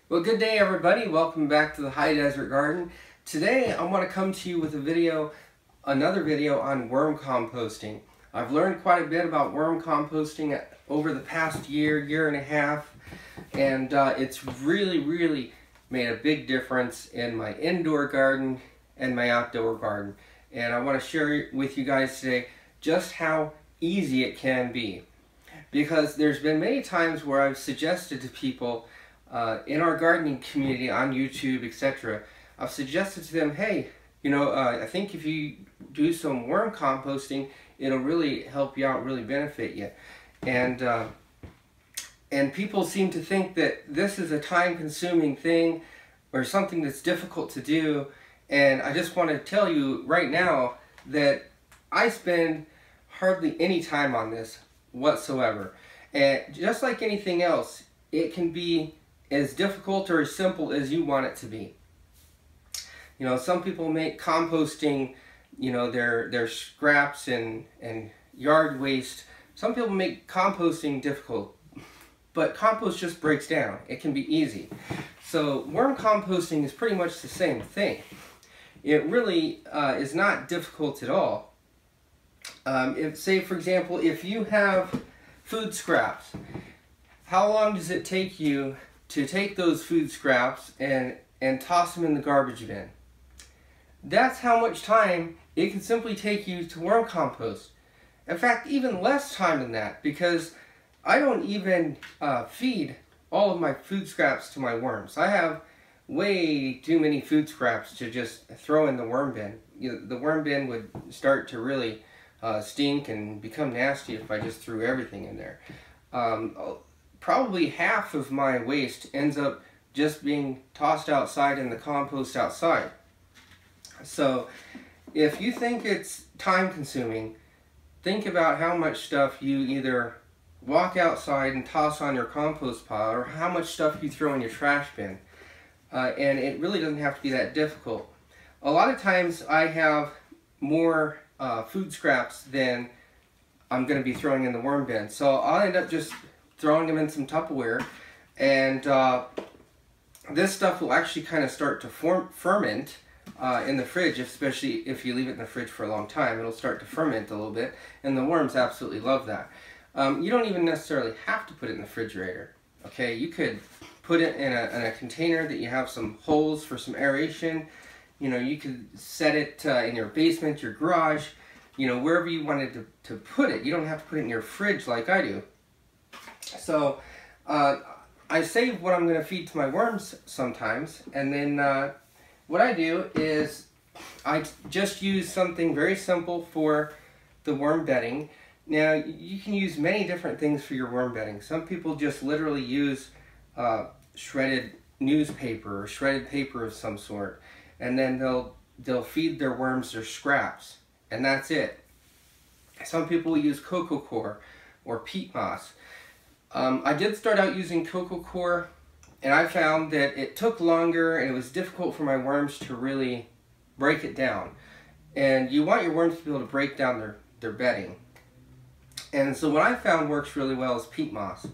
Well, good day everybody. Welcome back to the High Desert Garden. Today I want to come to you with another video on worm composting. I've learned quite a bit about worm composting over the past year and a half, and it's really made a big difference in my indoor garden and my outdoor garden. And I want to share with you guys today just how easy it can be. Because there's been many times where I've suggested to people in our gardening community on YouTube, etc., I've suggested to them, hey, I think if you do some worm composting, it'll really help you out, really benefit you. And people seem to think that this is a time-consuming thing or something that's difficult to do. And I just want to tell you right now that I spend hardly any time on this whatsoever. And just like anything else, it can be as difficult or as simple as you want it to be. Some people make composting, their scraps and yard waste. Some people make composting difficult, but compost just breaks down. It can be easy. So worm composting is pretty much the same thing. It really is not difficult at all. Say, for example, if you have food scraps, how long does it take you to take those food scraps and toss them in the garbage bin? That's how much time it can simply take you to worm compost. In fact, even less time than that, because I don't even feed all of my food scraps to my worms. I have way too many food scraps to just throw in the worm bin. The worm bin would start to really stink and become nasty if I just threw everything in there. Probably half of my waste ends up just being tossed outside in the compost outside. So if you think it's time consuming, think about how much stuff you either walk outside and toss on your compost pile, or how much stuff you throw in your trash bin. And it really doesn't have to be that difficult. A lot of times I have more food scraps than I'm going to be throwing in the worm bin. So I'll end up just throwing them in some Tupperware, and this stuff will actually kind of start to ferment in the fridge, especially if you leave it in the fridge for a long time. It'll start to ferment a little bit, and the worms absolutely love that. You don't even necessarily have to put it in the refrigerator. Okay, you could put it in a container that you have some holes for some aeration. You could set it in your basement, your garage, wherever you wanted to put it. You don't have to put it in your fridge like I do. So I save what I'm going to feed to my worms sometimes, and then what I do is I just use something very simple for the worm bedding. Now, you can use many different things for your worm bedding. Some people just literally use shredded newspaper or shredded paper of some sort, and then they'll feed their worms their scraps, and that's it. Some people use cocoa coir or peat moss. I did start out using cocoa coir, and I found that it took longer and it was difficult for my worms to really break it down. And you want your worms to be able to break down their bedding. And so what I found works really well is peat moss.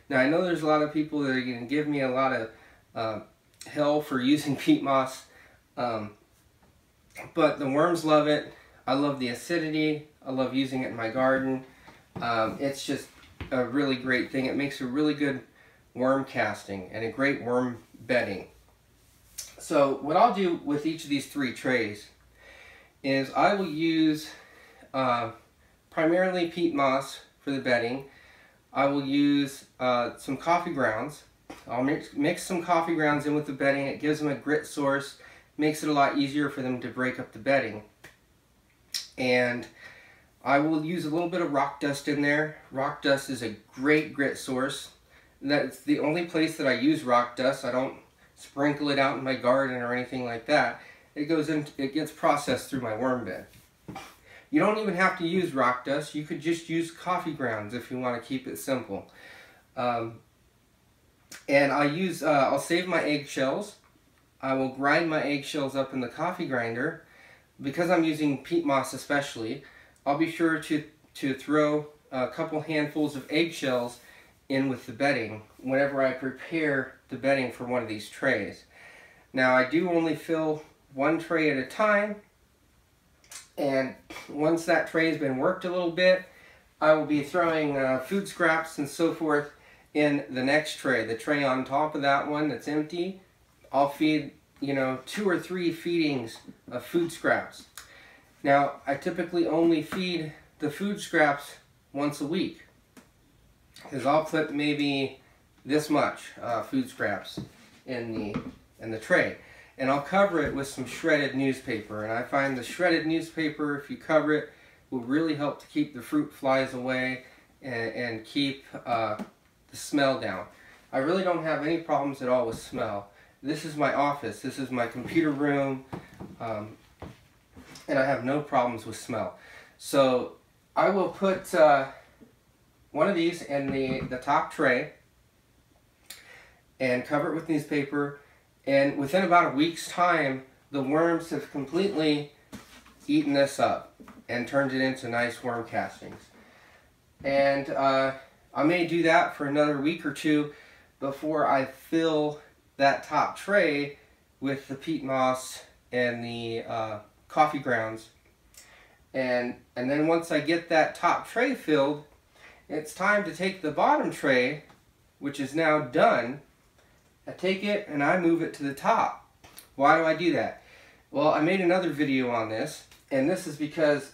Now, I know there's a lot of people that are going to give me a lot of hell for using peat moss, but the worms love it. I love the acidity. I love using it in my garden. It's just a really great thing. It makes a really good worm casting and a great worm bedding. So what I'll do with each of these 3 trays is I will use primarily peat moss for the bedding. I will use some coffee grounds. I'll mix some coffee grounds in with the bedding. It gives them a grit source, makes it a lot easier for them to break up the bedding. And I will use a little bit of rock dust in there. Rock dust is a great grit source. That's the only place that I use rock dust. I don't sprinkle it out in my garden or anything like that. It gets processed through my worm bin. You don't even have to use rock dust. You could just use coffee grounds if you want to keep it simple. And I'll save my eggshells. I will grind my eggshells up in the coffee grinder. Because I'm using peat moss especially, I'll be sure to throw a couple handfuls of eggshells in with the bedding whenever I prepare the bedding for one of these trays. Now I do only fill one tray at a time, and once that tray has been worked a little bit, I will be throwing food scraps and so forth in the next tray. The tray on top of that one that's empty, I'll feed, 2 or 3 feedings of food scraps. Now, I typically only feed the food scraps once a week, because I'll put maybe this much food scraps in the tray, and I'll cover it with some shredded newspaper. And I find the shredded newspaper, if you cover it, will really help to keep the fruit flies away and keep the smell down. I really don't have any problems at all with smell. This is my office, this is my computer room, and I have no problems with smell. So I will put one of these in the top tray and cover it with newspaper, and within about a week's time the worms have completely eaten this up and turned it into nice worm castings. And I may do that for another week or two before I fill that top tray with the peat moss and the coffee grounds. And then once I get that top tray filled, it's time to take the bottom tray, which is now done. I take it and I move it to the top. Why do I do that? Well, I made another video on this, and this is because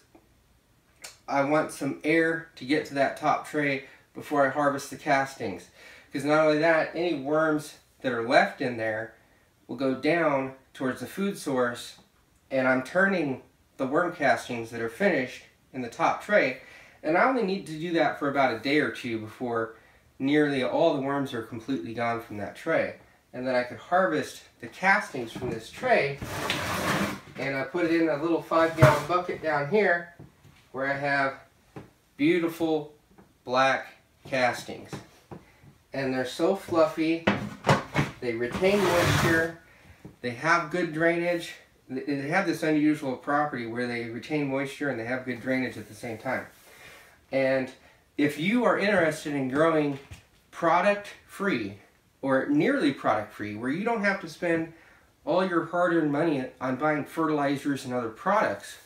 I want some air to get to that top tray before I harvest the castings. Because not only that, any worms that are left in there will go down towards the food source, and I'm turning the worm castings that are finished in the top tray, and I only need to do that for about a day or two before nearly all the worms are completely gone from that tray. And then I could harvest the castings from this tray, and I put it in a little 5-gallon bucket down here where I have beautiful black castings. And they're so fluffy, they retain moisture, they have good drainage. They have this unusual property where they retain moisture and they have good drainage at the same time. And if you are interested in growing product-free, or nearly product-free, where you don't have to spend all your hard-earned money on buying fertilizers and other products,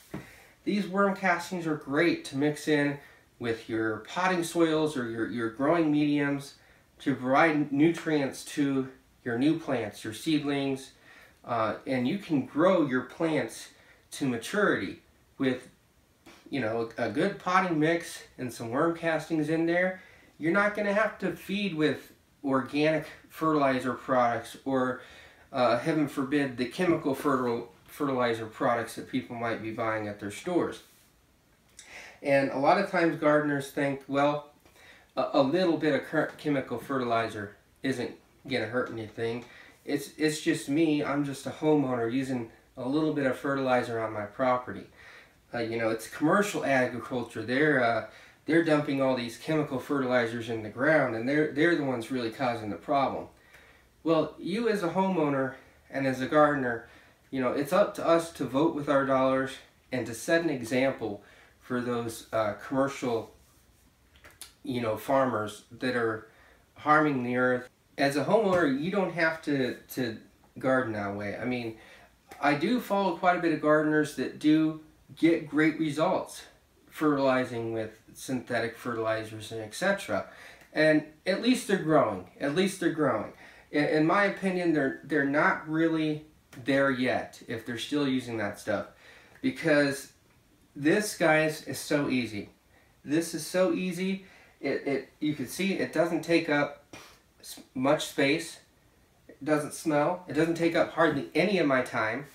these worm castings are great to mix in with your potting soils or your growing mediums to provide nutrients to your new plants, your seedlings, and you can grow your plants to maturity with, a good potting mix and some worm castings in there. You're not going to have to feed with organic fertilizer products or, heaven forbid, the chemical fertilizer products that people might be buying at their stores. And a lot of times gardeners think, well, a little bit of chemical fertilizer isn't going to hurt anything. It's just me. I'm just a homeowner using a little bit of fertilizer on my property. It's commercial agriculture. They're dumping all these chemical fertilizers in the ground, and they're the ones really causing the problem. Well, you as a homeowner and as a gardener, it's up to us to vote with our dollars and to set an example for those commercial, farmers that are harming the earth. As a homeowner, you don't have to garden that way. I mean, I do follow quite a bit of gardeners that do get great results fertilizing with synthetic fertilizers and etc. And at least they're growing. At least they're growing. In my opinion, they're not really there yet if they're still using that stuff, because this, guys, is so easy. This is so easy. You can see it doesn't take up much space. It doesn't smell. It doesn't take up hardly any of my time.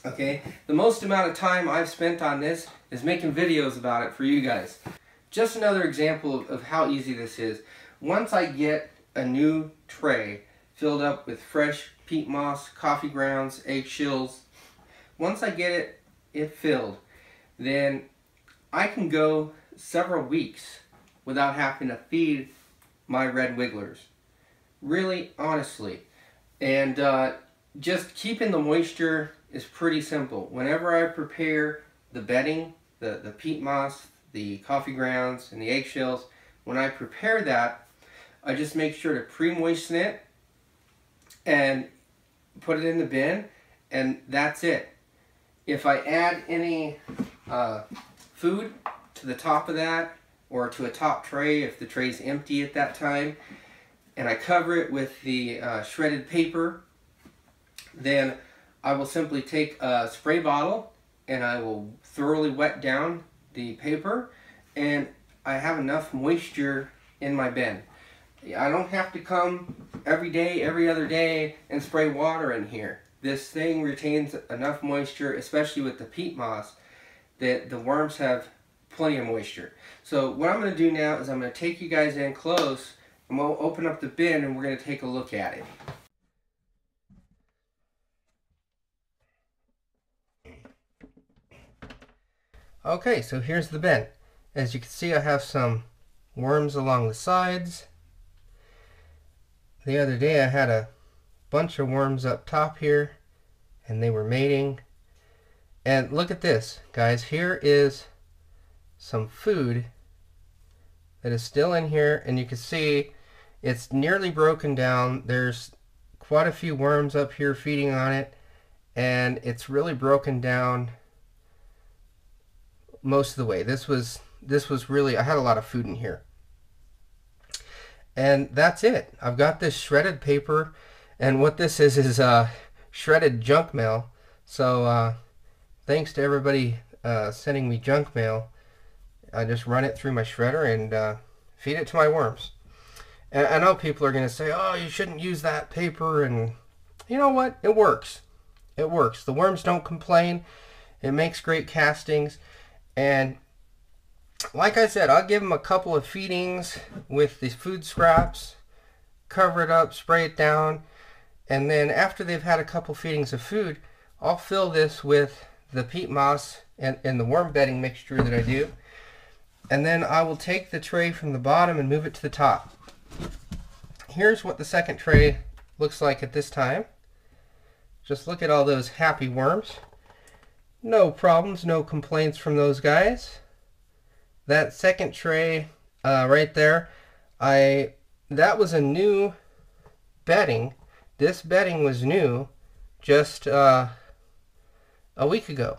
Okay, the most amount of time I've spent on this is making videos about it for you guys. Just another example of how easy this is. Once I get a new tray filled up with fresh peat moss, coffee grounds, eggshells, once I get it filled, then I can go several weeks without having to feed my red wigglers. Really, honestly. And just keeping the moisture is pretty simple. Whenever I prepare the bedding, the peat moss, the coffee grounds, and the eggshells, when I prepare that, I just make sure to pre-moisten it and put it in the bin, and that's it. If I add any food to the top of that, or to a top tray if the tray's empty at that time, and I cover it with the shredded paper, then I will simply take a spray bottle and I will thoroughly wet down the paper, and I have enough moisture in my bin. I don't have to come every day, every other day, and spray water in here. This thing retains enough moisture, especially with the peat moss, that the worms have plenty of moisture. So what I'm going to do now is I'm going to take you guys in close, and we'll open up the bin and we're going to take a look at it. Okay, so here's the bin. As you can see, I have some worms along the sides. The other day I had a bunch of worms up top here, and they were mating. And look at this, guys. Here is some food that is still in here, and you can see it's nearly broken down. There's quite a few worms up here feeding on it, and it's really broken down most of the way. This was really, I had a lot of food in here. And that's it. I've got this shredded paper, and what this is shredded junk mail. So thanks to everybody sending me junk mail. I just run it through my shredder and feed it to my worms. And I know people are going to say, oh, you shouldn't use that paper, and you know what? It works. It works. The worms don't complain. It makes great castings. And like I said, I'll give them a couple of feedings with the food scraps, cover it up, spray it down, and then after they've had a couple feedings of food, I'll fill this with the peat moss and the worm bedding mixture that I do, and then I will take the tray from the bottom and move it to the top. Here's what the second tray looks like at this time. Just look at all those happy worms. No problems, no complaints from those guys. That second tray right there, that was a new bedding. This bedding was new just a week ago.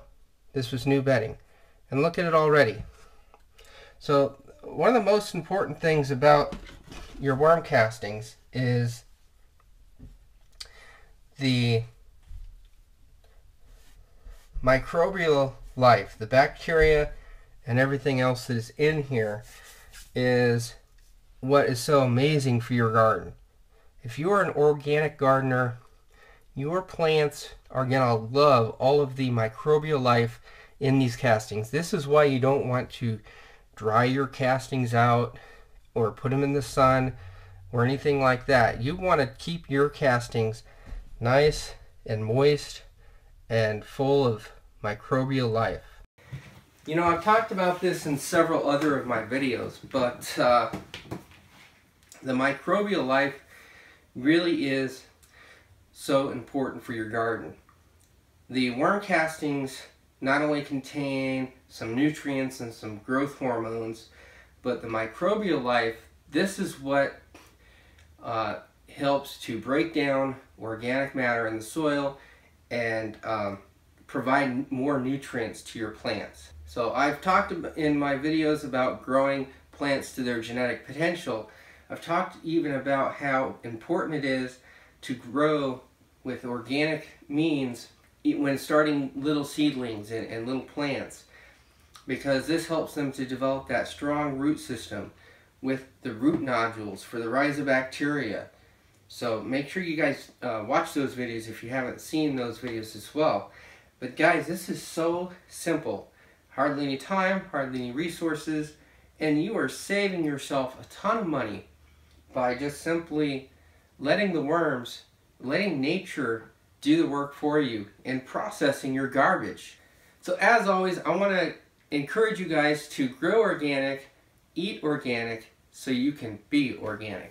This was new bedding. And look at it already. So one of the most important things about your worm castings is the microbial life, the bacteria and everything else that is in here is what is so amazing for your garden. If you are an organic gardener, your plants are going to love all of the microbial life in these castings. This is why you don't want to dry your castings out or put them in the sun or anything like that. You want to keep your castings nice and moist and full of microbial life. You know, I've talked about this in several other of my videos, but the microbial life really is so important for your garden. The worm castings not only contain some nutrients and some growth hormones, but the microbial life, this is what helps to break down organic matter in the soil and provide more nutrients to your plants. So I've talked in my videos about growing plants to their genetic potential. I've talked even about how important it is to grow with organic means when starting little seedlings and little plants, because this helps them to develop that strong root system with the root nodules for the rise of bacteria. So make sure you guys watch those videos if you haven't seen those videos as well. But guys, this is so simple. Hardly any time, hardly any resources, and you are saving yourself a ton of money by just simply letting the worms, letting nature do the work for you and processing your garbage. So as always, I want to encourage you guys to grow organic, eat organic, so you can be organic.